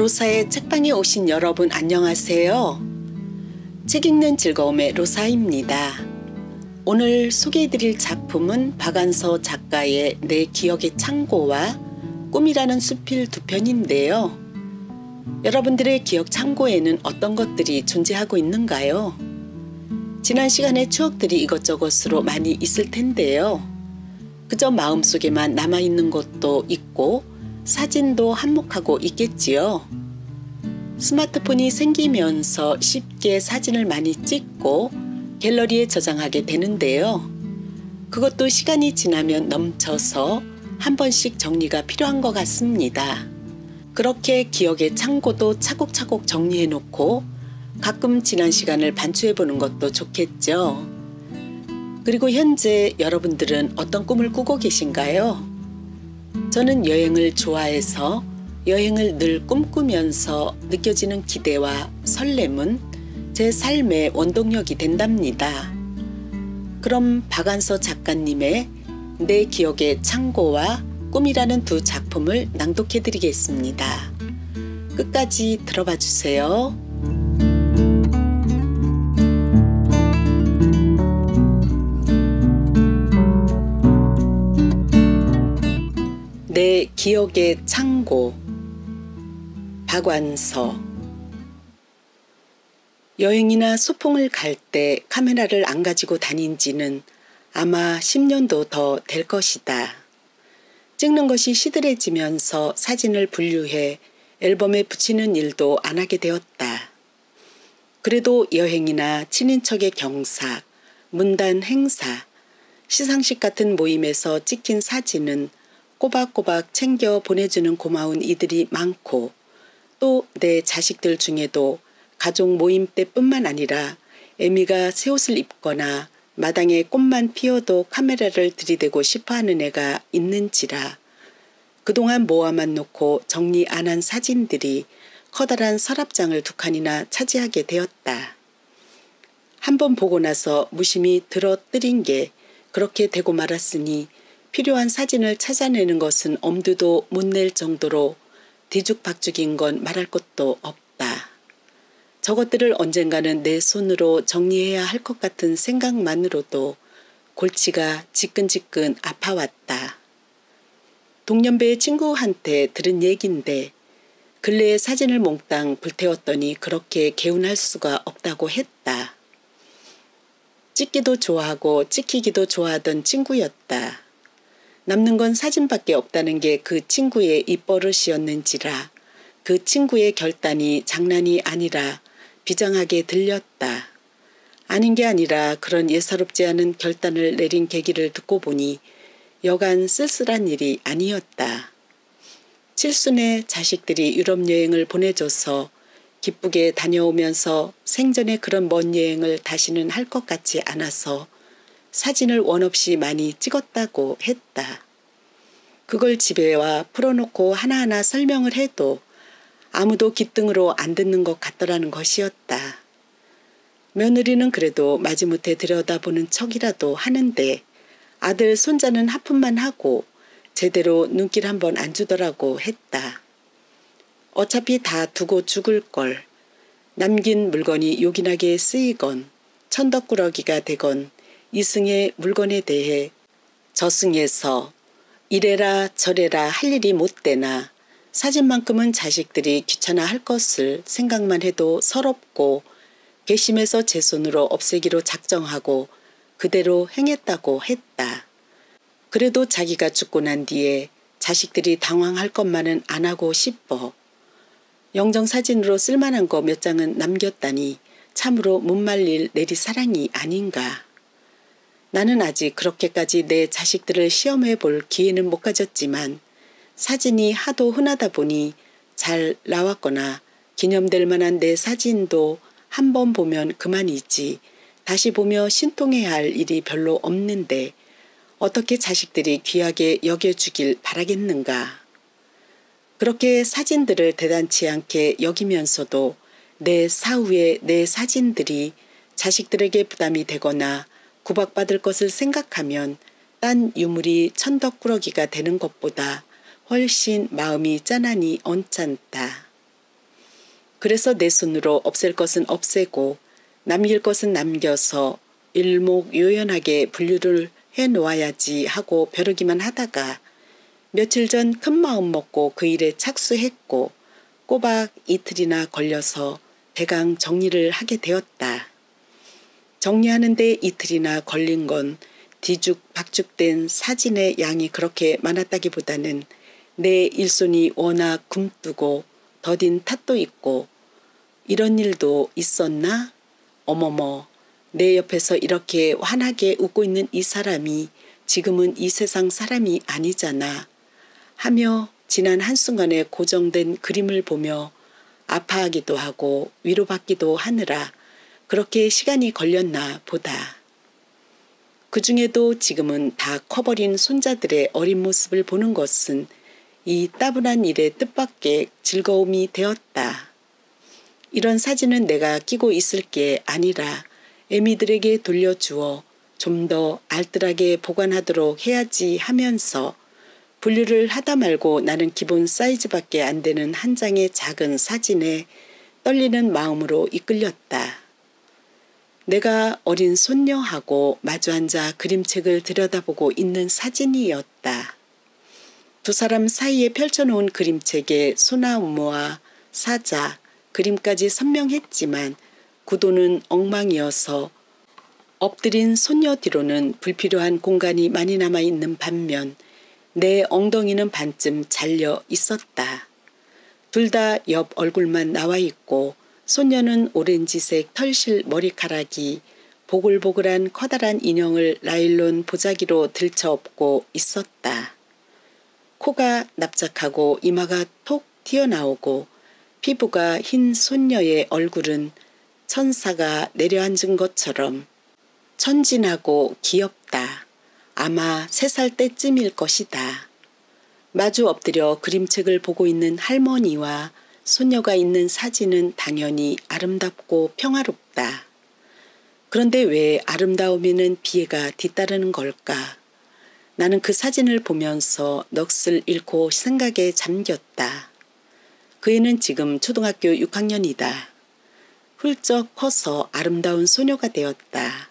로사의 책방에 오신 여러분 안녕하세요. 책 읽는 즐거움의 로사입니다. 오늘 소개해드릴 작품은 박완서 작가의 내 기억의 창고와 꿈이라는 수필 두 편인데요. 여러분들의 기억 창고에는 어떤 것들이 존재하고 있는가요? 지난 시간의 추억들이 이것저것으로 많이 있을 텐데요. 그저 마음속에만 남아있는 것도 있고 사진도 한몫하고 있겠지요. 스마트폰이 생기면서 쉽게 사진을 많이 찍고 갤러리에 저장하게 되는데요. 그것도 시간이 지나면 넘쳐서 한 번씩 정리가 필요한 것 같습니다. 그렇게 기억의 창고도 차곡차곡 정리해 놓고 가끔 지난 시간을 반추해 보는 것도 좋겠죠. 그리고 현재 여러분들은 어떤 꿈을 꾸고 계신가요? 저는 여행을 좋아해서 여행을 늘 꿈꾸면서 느껴지는 기대와 설렘은 제 삶의 원동력이 된답니다. 그럼 박완서 작가님의 내 기억의 창고와 꿈이라는 두 작품을 낭독해 드리겠습니다. 끝까지 들어봐 주세요. 내 기억의 창고. 박완서. 여행이나 소풍을 갈 때 카메라를 안 가지고 다닌 지는 아마 10년도 더 될 것이다. 찍는 것이 시들해지면서 사진을 분류해 앨범에 붙이는 일도 안 하게 되었다. 그래도 여행이나 친인척의 경사, 문단 행사, 시상식 같은 모임에서 찍힌 사진은 꼬박꼬박 챙겨 보내주는 고마운 이들이 많고 또 내 자식들 중에도 가족 모임 때뿐만 아니라 애미가 새 옷을 입거나 마당에 꽃만 피어도 카메라를 들이대고 싶어하는 애가 있는지라 그동안 모아만 놓고 정리 안 한 사진들이 커다란 서랍장을 두 칸이나 차지하게 되었다. 한번 보고 나서 무심히 들어뜨린 게 그렇게 되고 말았으니 필요한 사진을 찾아내는 것은 엄두도 못 낼 정도로 뒤죽박죽인 건 말할 것도 없다. 저것들을 언젠가는 내 손으로 정리해야 할 것 같은 생각만으로도 골치가 지끈지끈 아파왔다. 동년배의 친구한테 들은 얘긴데 근래에 사진을 몽땅 불태웠더니 그렇게 개운할 수가 없다고 했다. 찍기도 좋아하고 찍히기도 좋아하던 친구였다. 남는 건 사진밖에 없다는 게 그 친구의 입버릇이었는지라 그 친구의 결단이 장난이 아니라 비장하게 들렸다. 아닌 게 아니라 그런 예사롭지 않은 결단을 내린 계기를 듣고 보니 여간 쓸쓸한 일이 아니었다. 칠순의 자식들이 유럽 여행을 보내줘서 기쁘게 다녀오면서 생전에 그런 먼 여행을 다시는 할 것 같지 않아서 사진을 원없이 많이 찍었다고 했다. 그걸 집에 와 풀어놓고 하나하나 설명을 해도 아무도 귓등으로 안 듣는 것 같더라는 것이었다. 며느리는 그래도 마지못해 들여다보는 척이라도 하는데 아들 손자는 하품만 하고 제대로 눈길 한번 안 주더라고 했다. 어차피 다 두고 죽을 걸. 남긴 물건이 요긴하게 쓰이건 천덕꾸러기가 되건 이승의 물건에 대해 저승에서 이래라 저래라 할 일이 못 되나 사진만큼은 자식들이 귀찮아 할 것을 생각만 해도 서럽고 괘씸해서 제 손으로 없애기로 작정하고 그대로 행했다고 했다. 그래도 자기가 죽고 난 뒤에 자식들이 당황할 것만은 안 하고 싶어. 영정사진으로 쓸만한 거 몇 장은 남겼다니 참으로 못 말릴 내리사랑이 아닌가. 나는 아직 그렇게까지 내 자식들을 시험해 볼 기회는 못 가졌지만 사진이 하도 흔하다 보니 잘 나왔거나 기념될 만한 내 사진도 한 번 보면 그만이지 다시 보며 신통해야 할 일이 별로 없는데 어떻게 자식들이 귀하게 여겨주길 바라겠는가. 그렇게 사진들을 대단치 않게 여기면서도 내 사후에 내 사진들이 자식들에게 부담이 되거나 구박받을 것을 생각하면 딴 유물이 천덕꾸러기가 되는 것보다 훨씬 마음이 짠하니 언짢다. 그래서 내 손으로 없앨 것은 없애고 남길 것은 남겨서 일목요연하게 분류를 해놓아야지 하고 벼르기만 하다가 며칠 전 큰 마음 먹고 그 일에 착수했고 꼬박 이틀이나 걸려서 대강 정리를 하게 되었다. 정리하는데 이틀이나 걸린 건 뒤죽박죽된 사진의 양이 그렇게 많았다기보다는 내 일손이 워낙 굼뜨고 더딘 탓도 있고 이런 일도 있었나? 어머머, 내 옆에서 이렇게 환하게 웃고 있는 이 사람이 지금은 이 세상 사람이 아니잖아 하며 지난 한순간에 고정된 그림을 보며 아파하기도 하고 위로받기도 하느라 그렇게 시간이 걸렸나 보다. 그 중에도 지금은 다 커버린 손자들의 어린 모습을 보는 것은 이 따분한 일의 뜻밖의 즐거움이 되었다. 이런 사진은 내가 끼고 있을 게 아니라 애미들에게 돌려주어 좀 더 알뜰하게 보관하도록 해야지 하면서 분류를 하다 말고 나는 기본 사이즈밖에 안 되는 한 장의 작은 사진에 떨리는 마음으로 이끌렸다. 내가 어린 손녀하고 마주 앉아 그림책을 들여다보고 있는 사진이었다. 두 사람 사이에 펼쳐놓은 그림책에 소나무와 사자, 그림까지 선명했지만 구도는 엉망이어서 엎드린 손녀 뒤로는 불필요한 공간이 많이 남아있는 반면 내 엉덩이는 반쯤 잘려 있었다. 둘 다 옆 얼굴만 나와 있고 손녀는 오렌지색 털실 머리카락이 보글보글한 커다란 인형을 나일론 보자기로 들쳐업고 있었다. 코가 납작하고 이마가 톡 튀어나오고 피부가 흰 손녀의 얼굴은 천사가 내려앉은 것처럼 천진하고 귀엽다. 아마 3살 때쯤일 것이다. 마주 엎드려 그림책을 보고 있는 할머니와 손녀가 있는 사진은 당연히 아름답고 평화롭다. 그런데 왜 아름다움에는 비애가 뒤따르는 걸까? 나는 그 사진을 보면서 넋을 잃고 생각에 잠겼다. 그 애는 지금 초등학교 6학년이다. 훌쩍 커서 아름다운 소녀가 되었다.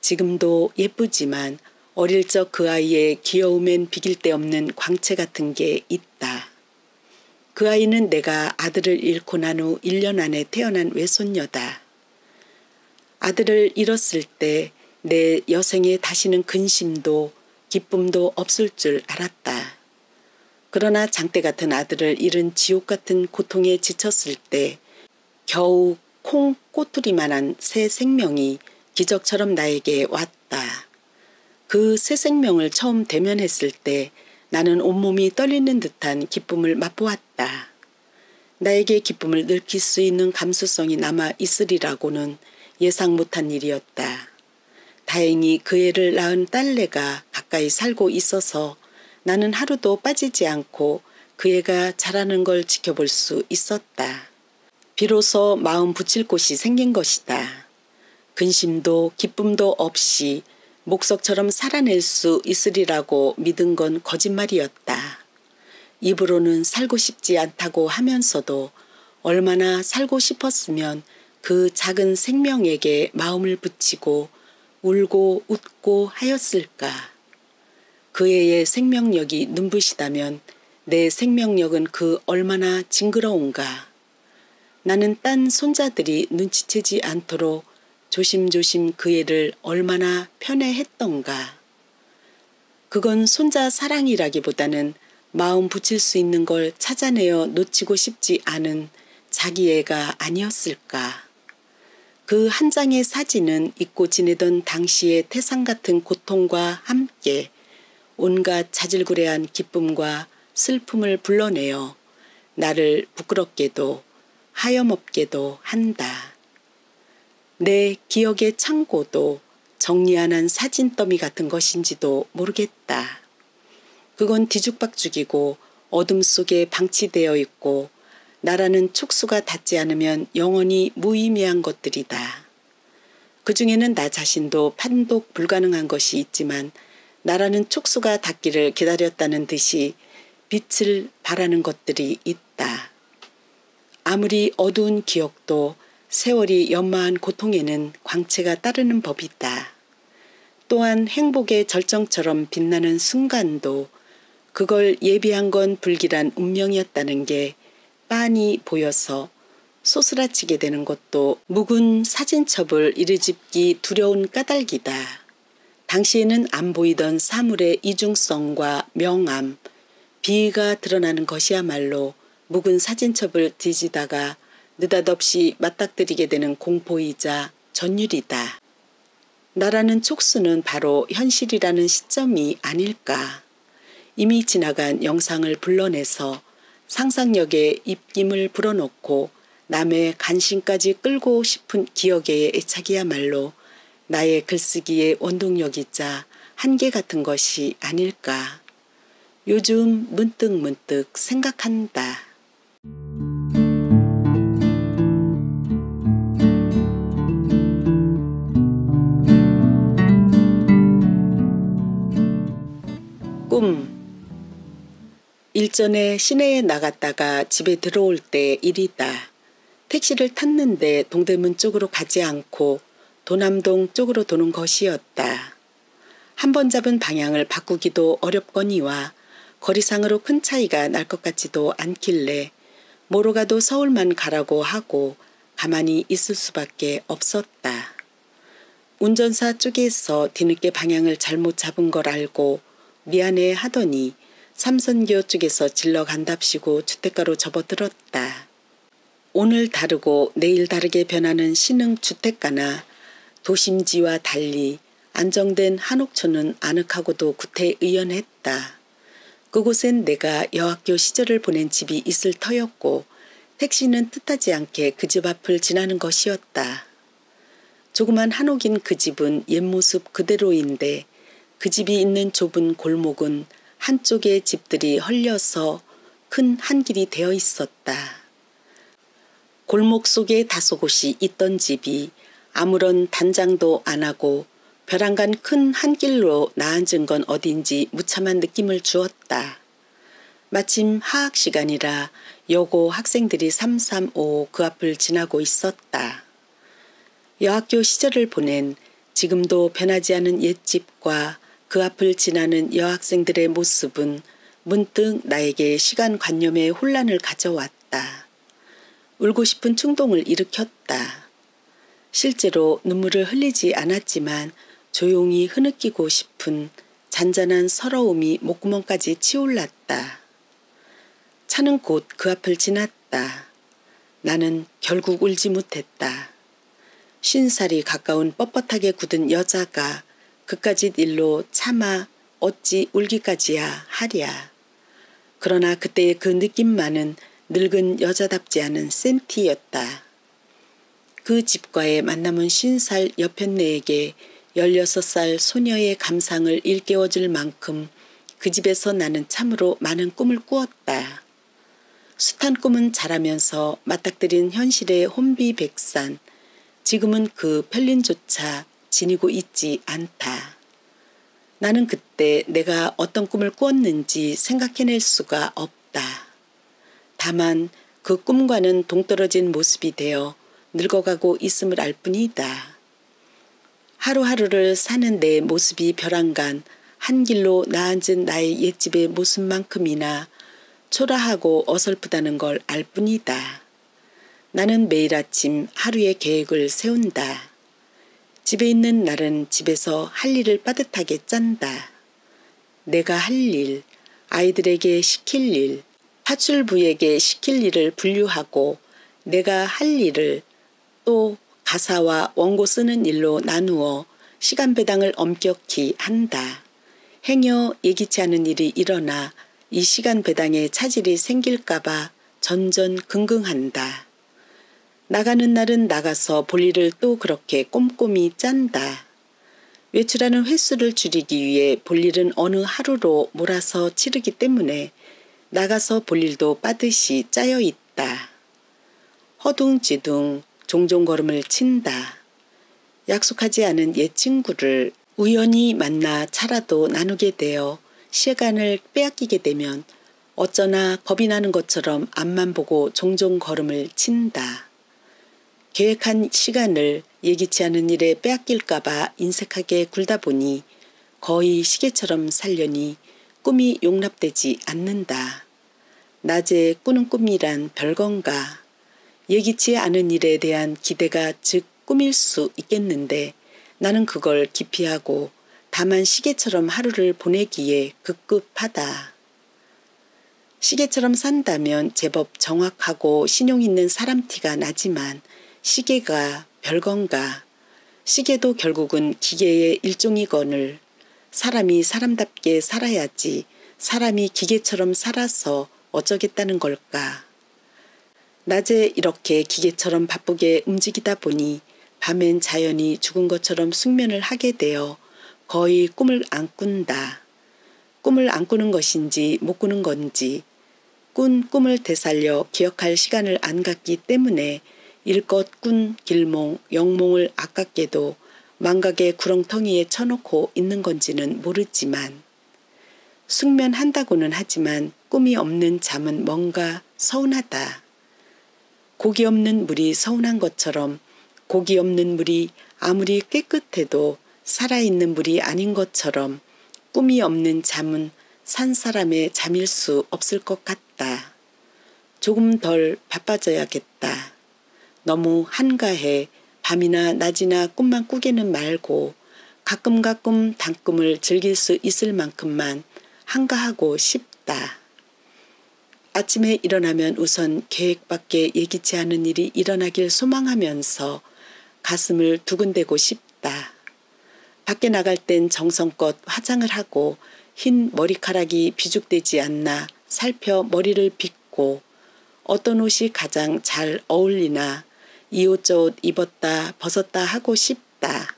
지금도 예쁘지만 어릴 적 그 아이의 귀여움엔 비길 데 없는 광채 같은 게 있다. 그 아이는 내가 아들을 잃고 난 후 1년 안에 태어난 외손녀다. 아들을 잃었을 때 내 여생에 다시는 근심도 기쁨도 없을 줄 알았다. 그러나 장대 같은 아들을 잃은 지옥 같은 고통에 지쳤을 때 겨우 콩 꼬투리만한 새 생명이 기적처럼 나에게 왔다. 그 새 생명을 처음 대면했을 때 나는 온몸이 떨리는 듯한 기쁨을 맛보았다. 나에게 기쁨을 느낄 수 있는 감수성이 남아 있으리라고는 예상 못한 일이었다. 다행히 그 애를 낳은 딸내가 가까이 살고 있어서 나는 하루도 빠지지 않고 그 애가 자라는 걸 지켜볼 수 있었다. 비로소 마음 붙일 곳이 생긴 것이다. 근심도 기쁨도 없이 목석처럼 살아낼 수 있으리라고 믿은 건 거짓말이었다. 입으로는 살고 싶지 않다고 하면서도 얼마나 살고 싶었으면 그 작은 생명에게 마음을 붙이고 울고 웃고 하였을까. 그 애의 생명력이 눈부시다면 내 생명력은 그 얼마나 징그러운가. 나는 딴 손자들이 눈치채지 않도록 조심조심 그 애를 얼마나 편애했던가. 그건 손자 사랑이라기보다는 마음 붙일 수 있는 걸 찾아내어 놓치고 싶지 않은 자기 애가 아니었을까. 그 한 장의 사진은 잊고 지내던 당시의 태산 같은 고통과 함께 온갖 자질구레한 기쁨과 슬픔을 불러내어 나를 부끄럽게도 하염없게도 한다. 내 기억의 창고도 정리 안 한 사진 더미 같은 것인지도 모르겠다. 그건 뒤죽박죽이고 어둠 속에 방치되어 있고 나라는 촉수가 닿지 않으면 영원히 무의미한 것들이다. 그 중에는 나 자신도 판독 불가능한 것이 있지만 나라는 촉수가 닿기를 기다렸다는 듯이 빛을 발하는 것들이 있다. 아무리 어두운 기억도 세월이 연마한 고통에는 광채가 따르는 법이다. 또한 행복의 절정처럼 빛나는 순간도 그걸 예비한 건 불길한 운명이었다는 게 빤히 보여서 소스라치게 되는 것도 묵은 사진첩을 이르집기 두려운 까닭이다. 당시에는 안 보이던 사물의 이중성과 명암, 비위가 드러나는 것이야말로 묵은 사진첩을 뒤지다가 느닷없이 맞닥뜨리게 되는 공포이자 전율이다. 나라는 촉수는 바로 현실이라는 시점이 아닐까. 이미 지나간 영상을 불러내서 상상력에 입김을 불어넣고 남의 간신까지 끌고 싶은 기억의 애착이야말로 나의 글쓰기의 원동력이자 한계 같은 것이 아닐까. 요즘 문득 생각한다. 꿈. 일전에 시내에 나갔다가 집에 들어올 때 일이다. 택시를 탔는데 동대문 쪽으로 가지 않고 도남동 쪽으로 도는 것이었다. 한 번 잡은 방향을 바꾸기도 어렵거니와 거리상으로 큰 차이가 날 것 같지도 않길래 뭐로 가도 서울만 가라고 하고 가만히 있을 수밖에 없었다. 운전사 쪽에서 뒤늦게 방향을 잘못 잡은 걸 알고 미안해 하더니 삼선교 쪽에서 질러간답시고 주택가로 접어들었다. 오늘 다르고 내일 다르게 변하는 신흥주택가나 도심지와 달리 안정된 한옥촌은 아늑하고도 구태의연했다. 그곳엔 내가 여학교 시절을 보낸 집이 있을 터였고 택시는 뜻하지 않게 그 집 앞을 지나는 것이었다. 조그만 한옥인 그 집은 옛 모습 그대로인데 그 집이 있는 좁은 골목은 한쪽에 집들이 헐려서 큰 한길이 되어 있었다. 골목 속에 다소 곳이 있던 집이 아무런 단장도 안 하고 벼랑간 큰 한길로 나앉은 건 어딘지 무참한 느낌을 주었다. 마침 하학 시간이라 여고 학생들이 삼삼오오 그 앞을 지나고 있었다. 여학교 시절을 보낸 지금도 변하지 않은 옛집과 그 앞을 지나는 여학생들의 모습은 문득 나에게 시간관념의 혼란을 가져왔다. 울고 싶은 충동을 일으켰다. 실제로 눈물을 흘리지 않았지만 조용히 흐느끼고 싶은 잔잔한 서러움이 목구멍까지 치올랐다. 차는 곧 그 앞을 지났다. 나는 결국 울지 못했다. 50살이 가까운 뻣뻣하게 굳은 여자가 그까짓 일로 차마 어찌 울기까지야 하랴. 그러나 그때의 그 느낌만은 늙은 여자답지 않은 센티였다. 그 집과의 만남은 50살 여편네에게 16살 소녀의 감상을 일깨워줄 만큼 그 집에서 나는 참으로 많은 꿈을 꾸었다. 숱한 꿈은 자라면서 맞닥뜨린 현실의 혼비백산, 지금은 그 편린조차 지니고 있지 않다. 나는 그때 내가 어떤 꿈을 꾸었는지 생각해낼 수가 없다. 다만 그 꿈과는 동떨어진 모습이 되어 늙어가고 있음을 알 뿐이다. 하루하루를 사는 내 모습이 벼랑간 한 길로 나앉은 나의 옛집의 모습만큼이나 초라하고 어설프다는 걸 알 뿐이다. 나는 매일 아침 하루의 계획을 세운다. 집에 있는 날은 집에서 할 일을 빠듯하게 짠다. 내가 할 일, 아이들에게 시킬 일, 파출부에게 시킬 일을 분류하고 내가 할 일을 또 가사와 원고 쓰는 일로 나누어 시간 배당을 엄격히 한다. 행여 예기치 않은 일이 일어나 이 시간 배당에 차질이 생길까봐 전전긍긍한다. 나가는 날은 나가서 볼 일을 또 그렇게 꼼꼼히 짠다. 외출하는 횟수를 줄이기 위해 볼 일은 어느 하루로 몰아서 치르기 때문에 나가서 볼 일도 빠듯이 짜여 있다. 허둥지둥 종종 걸음을 친다. 약속하지 않은 옛 친구를 우연히 만나 차라도 나누게 되어 시간을 빼앗기게 되면 어쩌나 겁이 나는 것처럼 앞만 보고 종종 걸음을 친다. 계획한 시간을 예기치 않은 일에 빼앗길까봐 인색하게 굴다 보니 거의 시계처럼 살려니 꿈이 용납되지 않는다. 낮에 꾸는 꿈이란 별건가. 예기치 않은 일에 대한 기대가 즉 꿈일 수 있겠는데 나는 그걸 기피하고 다만 시계처럼 하루를 보내기에 급급하다. 시계처럼 산다면 제법 정확하고 신용 있는 사람 티가 나지만 시계가 별건가. 시계도 결국은 기계의 일종이거늘 사람이 사람답게 살아야지 사람이 기계처럼 살아서 어쩌겠다는 걸까. 낮에 이렇게 기계처럼 바쁘게 움직이다 보니 밤엔 자연히 죽은 것처럼 숙면을 하게 되어 거의 꿈을 안 꾼다. 꿈을 안 꾸는 것인지 못 꾸는 건지 꾼 꿈을 되살려 기억할 시간을 안 갖기 때문에 일껏 꾼 길몽, 영몽을 아깝게도 망각의 구렁텅이에 쳐놓고 있는 건지는 모르지만 숙면한다고는 하지만 꿈이 없는 잠은 뭔가 서운하다. 고기 없는 물이 서운한 것처럼 고기 없는 물이 아무리 깨끗해도 살아있는 물이 아닌 것처럼 꿈이 없는 잠은 산 사람의 잠일 수 없을 것 같다. 조금 덜 바빠져야겠다. 너무 한가해 밤이나 낮이나 꿈만 꾸기는 말고 가끔 단꿈을 즐길 수 있을 만큼만 한가하고 싶다. 아침에 일어나면 우선 계획밖에 예기치 않은 일이 일어나길 소망하면서 가슴을 두근대고 싶다. 밖에 나갈 땐 정성껏 화장을 하고 흰 머리카락이 비죽되지 않나 살펴 머리를 빗고 어떤 옷이 가장 잘 어울리나 이 옷 저 옷 입었다 벗었다 하고 싶다.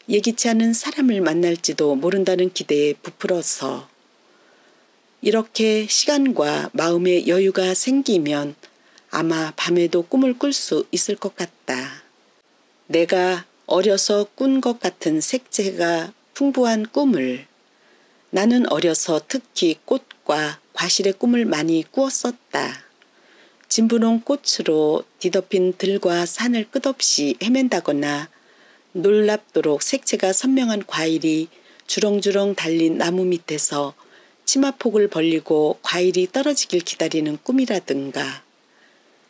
예기치 않은 사람을 만날지도 모른다는 기대에 부풀어서 이렇게 시간과 마음의 여유가 생기면 아마 밤에도 꿈을 꿀 수 있을 것 같다. 내가 어려서 꾼 것 같은 색채가 풍부한 꿈을 나는 어려서 특히 꽃과 과실의 꿈을 많이 꾸었었다. 진분홍 꽃으로 뒤덮인 들과 산을 끝없이 헤맨다거나 놀랍도록 색채가 선명한 과일이 주렁주렁 달린 나무 밑에서 치마폭을 벌리고 과일이 떨어지길 기다리는 꿈이라든가.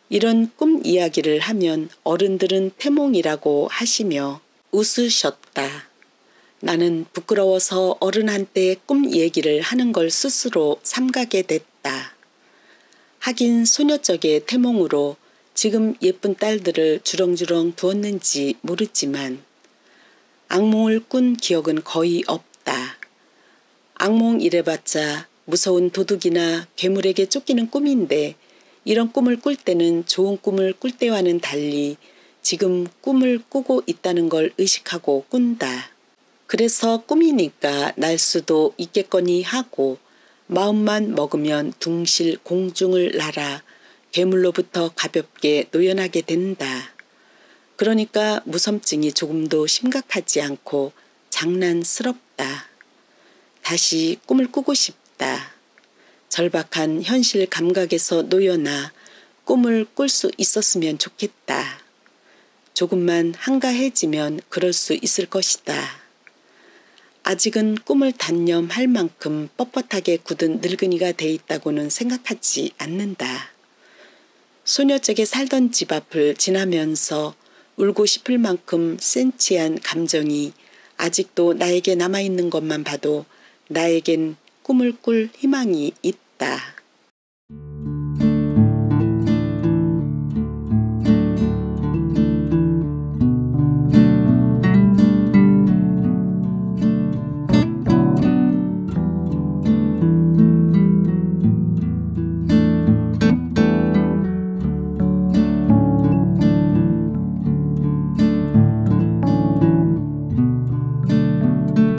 이런 꿈 이야기를 하면 어른들은 태몽이라고 하시며 웃으셨다. 나는 부끄러워서 어른한테 꿈 얘기를 하는 걸 스스로 삼가게 됐다. 하긴 소녀적의 태몽으로 지금 예쁜 딸들을 주렁주렁 두었는지 모르지만 악몽을 꾼 기억은 거의 없다. 악몽 이래봤자 무서운 도둑이나 괴물에게 쫓기는 꿈인데 이런 꿈을 꿀 때는 좋은 꿈을 꿀 때와는 달리 지금 꿈을 꾸고 있다는 걸 의식하고 꾼다. 그래서 꿈이니까 날 수도 있겠거니 하고 마음만 먹으면 둥실 공중을 날아 괴물로부터 가볍게 노연하게 된다. 그러니까 무섬증이 조금도 심각하지 않고 장난스럽다. 다시 꿈을 꾸고 싶다. 절박한 현실 감각에서 놓여나 꿈을 꿀 수 있었으면 좋겠다. 조금만 한가해지면 그럴 수 있을 것이다. 아직은 꿈을 단념할 만큼 뻣뻣하게 굳은 늙은이가 돼 있다고는 생각하지 않는다. 소녀적에 살던 집 앞을 지나면서 울고 싶을 만큼 센치한 감정이 아직도 나에게 남아있는 것만 봐도 나에겐 꿈을 꿀 희망이 있다.